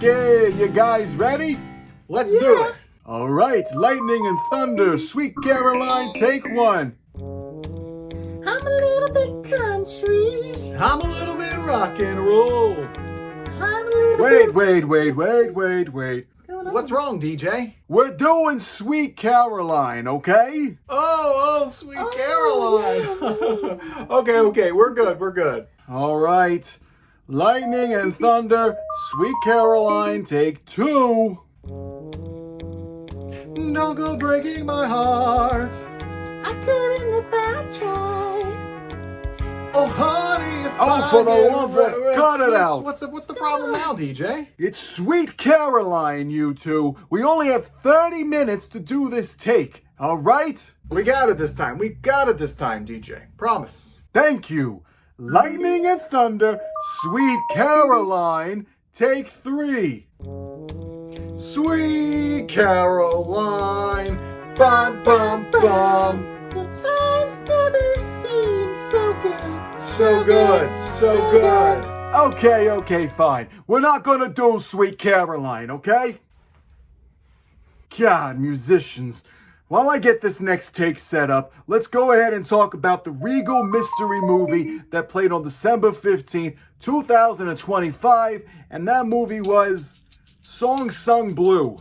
Okay, you guys ready? Let's do it. All right, lightning and thunder, Sweet Caroline, take one. I'm a little bit country. I'm a little bit rock and roll. I'm a little Wait. What's going on? What's wrong, DJ? We're doing Sweet Caroline, okay? Oh, Sweet Caroline. Yeah. Okay, we're good. All right, lightning and thunder, Sweet Caroline, take two. Don't go breaking my heart. I couldn't if I tried. Oh, honey, if Oh, for the love of... Cut it out. What's the problem now, DJ? It's Sweet Caroline, you two. We only have 30 minutes to do this take, all right? We got it this time, DJ. Promise. Thank you. Lightning and thunder, Sweet Caroline, take three. Sweet Caroline, bum, bum, bum. Good times never seem so good. So good. Okay, fine. We're not gonna do Sweet Caroline, okay? God, musicians. While I get this next take set up, let's go ahead and talk about the Regal mystery movie that played on December 15th, 2025, and that movie was Song Sung Blue.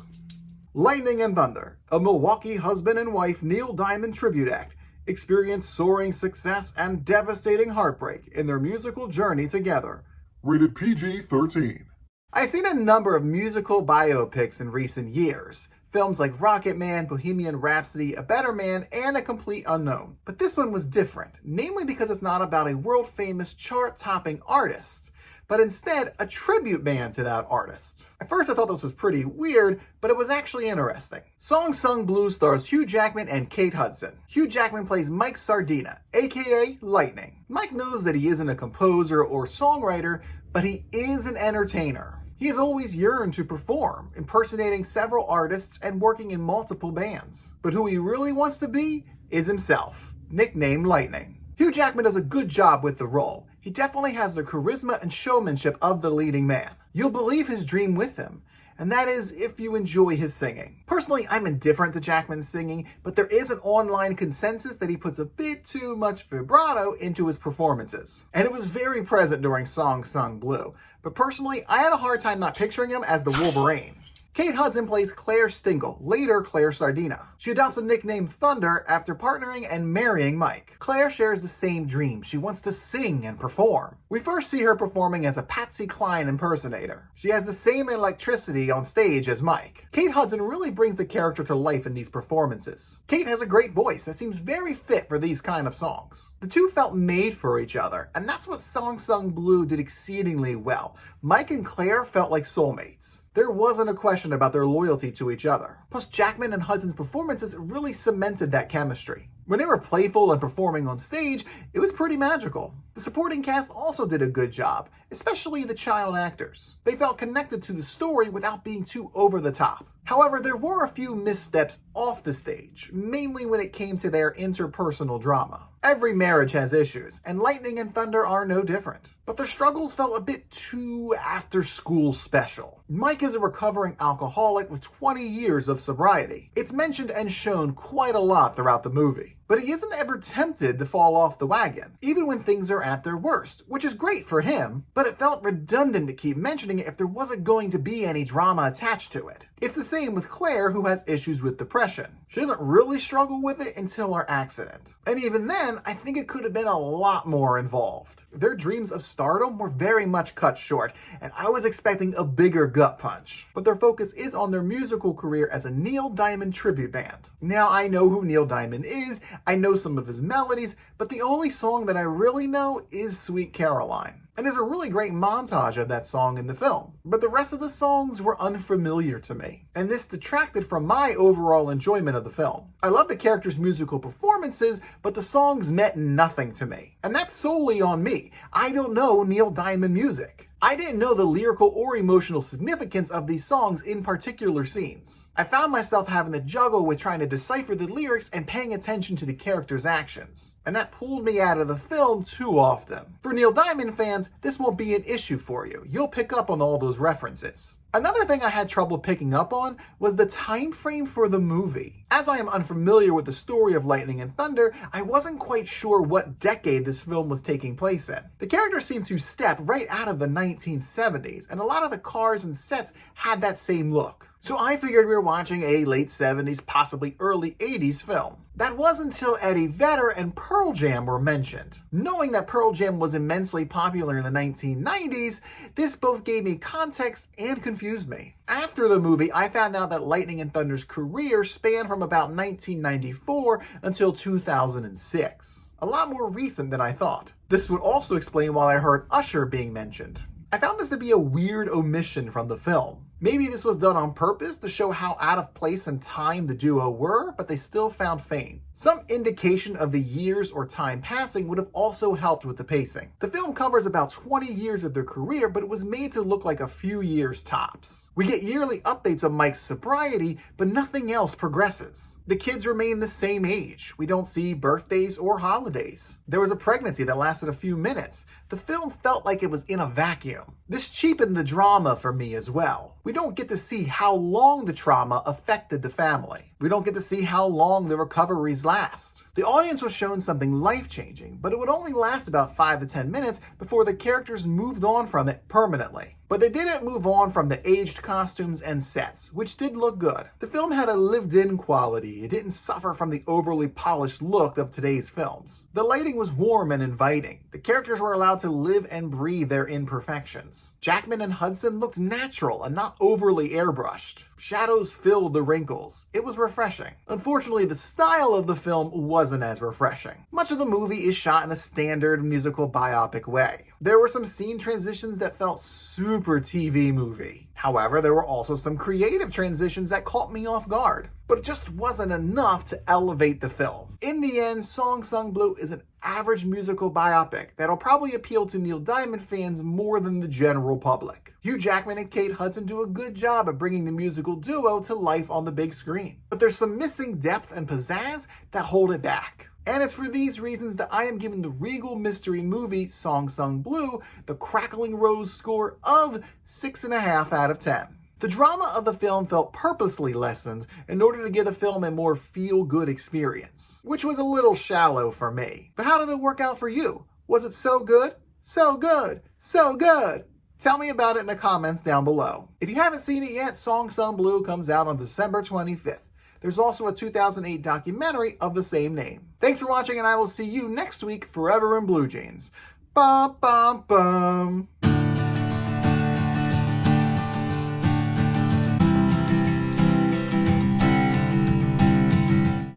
Lightning and Thunder, a Milwaukee husband and wife Neil Diamond tribute act, experienced soaring success and devastating heartbreak in their musical journey together. Rated PG-13. I've seen a number of musical biopics in recent years. Films like Rocket Man, Bohemian Rhapsody, A Better Man, and A Complete Unknown. But this one was different, namely because it's not about a world-famous chart-topping artist, but instead a tribute band to that artist. At first I thought this was pretty weird, but it was actually interesting. Song Sung Blue stars Hugh Jackman and Kate Hudson. Hugh Jackman plays Mike Sardina, aka Lightning. Mike knows that he isn't a composer or songwriter, but he is an entertainer. He has always yearned to perform, impersonating several artists and working in multiple bands. But who he really wants to be is himself, nicknamed Lightning. Hugh Jackman does a good job with the role. He definitely has the charisma and showmanship of the leading man. You'll believe his dream with him, and that is if you enjoy his singing. Personally, I'm indifferent to Jackman's singing, but there is an online consensus that he puts a bit too much vibrato into his performances. And it was very present during Song Sung Blue. But personally, I had a hard time not picturing him as the Wolverine. Kate Hudson plays Claire Stingle, later Claire Sardina. She adopts the nickname Thunder after partnering and marrying Mike. Claire shares the same dream. She wants to sing and perform. We first see her performing as a Patsy Cline impersonator. She has the same electricity on stage as Mike. Kate Hudson really brings the character to life in these performances. Kate has a great voice that seems very fit for these kind of songs. The two felt made for each other, and that's what Song Sung Blue did exceedingly well. Mike and Claire felt like soulmates. There wasn't a question about their loyalty to each other. Plus, Jackman and Hudson's performances really cemented that chemistry. When they were playful and performing on stage, it was pretty magical. The supporting cast also did a good job, especially the child actors. They felt connected to the story without being too over the top. However, there were a few missteps off the stage, mainly when it came to their interpersonal drama. Every marriage has issues, and Lightning and Thunder are no different. But their struggles felt a bit too after-school special. Mike is a recovering alcoholic with 20 years of sobriety. It's mentioned and shown quite a lot throughout the movie. But he isn't ever tempted to fall off the wagon, even when things are at their worst, which is great for him, but it felt redundant to keep mentioning it if there wasn't going to be any drama attached to it. It's the same with Claire, who has issues with depression. She doesn't really struggle with it until her accident. And even then, I think it could have been a lot more involved. Their dreams of stardom were very much cut short, and I was expecting a bigger gut punch. But their focus is on their musical career as a Neil Diamond tribute band. Now, I know who Neil Diamond is, I know some of his melodies, but the only song that I really know is Sweet Caroline. And there's a really great montage of that song in the film. But the rest of the songs were unfamiliar to me, and this detracted from my overall enjoyment of the film. I love the characters' musical performances, but the songs meant nothing to me. And that's solely on me. I don't know Neil Diamond music. I didn't know the lyrical or emotional significance of these songs in particular scenes. I found myself having to juggle with trying to decipher the lyrics and paying attention to the characters' actions. and that pulled me out of the film too often. For Neil Diamond fans, this won't be an issue for you. You'll pick up on all those references. Another thing I had trouble picking up on was the time frame for the movie. As I am unfamiliar with the story of Lightning and Thunder, I wasn't quite sure what decade this film was taking place in. The characters seemed to step right out of the 1970s, and a lot of the cars and sets had that same look. So I figured we were watching a late 70s, possibly early 80s film. That wasn't until Eddie Vedder and Pearl Jam were mentioned. Knowing that Pearl Jam was immensely popular in the 1990s, this both gave me context and confused me. After the movie, I found out that Lightning and Thunder's career spanned from about 1994 until 2006. A lot more recent than I thought. This would also explain why I heard Usher being mentioned. I found this to be a weird omission from the film. Maybe this was done on purpose to show how out of place and time the duo were, but they still found fame. Some indication of the years or time passing would have also helped with the pacing. The film covers about 20 years of their career, but it was made to look like a few years tops. We get yearly updates of Mike's sobriety, but nothing else progresses. The kids remain the same age. We don't see birthdays or holidays. There was a pregnancy that lasted a few minutes. The film felt like it was in a vacuum. This cheapened the drama for me as well. We don't get to see how long the trauma affected the family. We don't get to see how long the recoveries last. The audience was shown something life-changing, but it would only last about 5 to 10 minutes before the characters moved on from it permanently. But they didn't move on from the aged costumes and sets, which did look good. The film had a lived-in quality. It didn't suffer from the overly polished look of today's films. The lighting was warm and inviting. The characters were allowed to live and breathe their imperfections. Jackman and Hudson looked natural and not overly airbrushed. Shadows filled the wrinkles. It was refreshing. Unfortunately, the style of the film wasn't as refreshing. Much of the movie is shot in a standard musical biopic way. There were some scene transitions that felt super TV movie. However, there were also some creative transitions that caught me off guard. But it just wasn't enough to elevate the film. In the end, Song Sung Blue is an average musical biopic that'll probably appeal to Neil Diamond fans more than the general public. Hugh Jackman and Kate Hudson do a good job at bringing the musical duo to life on the big screen. But there's some missing depth and pizzazz that hold it back. And it's for these reasons that I am giving the Regal mystery movie Song Sung Blue the Crackling Rose score of 6.5 out of 10. The drama of the film felt purposely lessened in order to give the film a more feel-good experience, which was a little shallow for me. But how did it work out for you? Was it so good? So good! So good! Tell me about it in the comments down below. If you haven't seen it yet, Song Sung Blue comes out on December 25th. There's also a 2008 documentary of the same name. Thanks for watching, and I will see you next week, forever in blue jeans. Bum, bum, bum.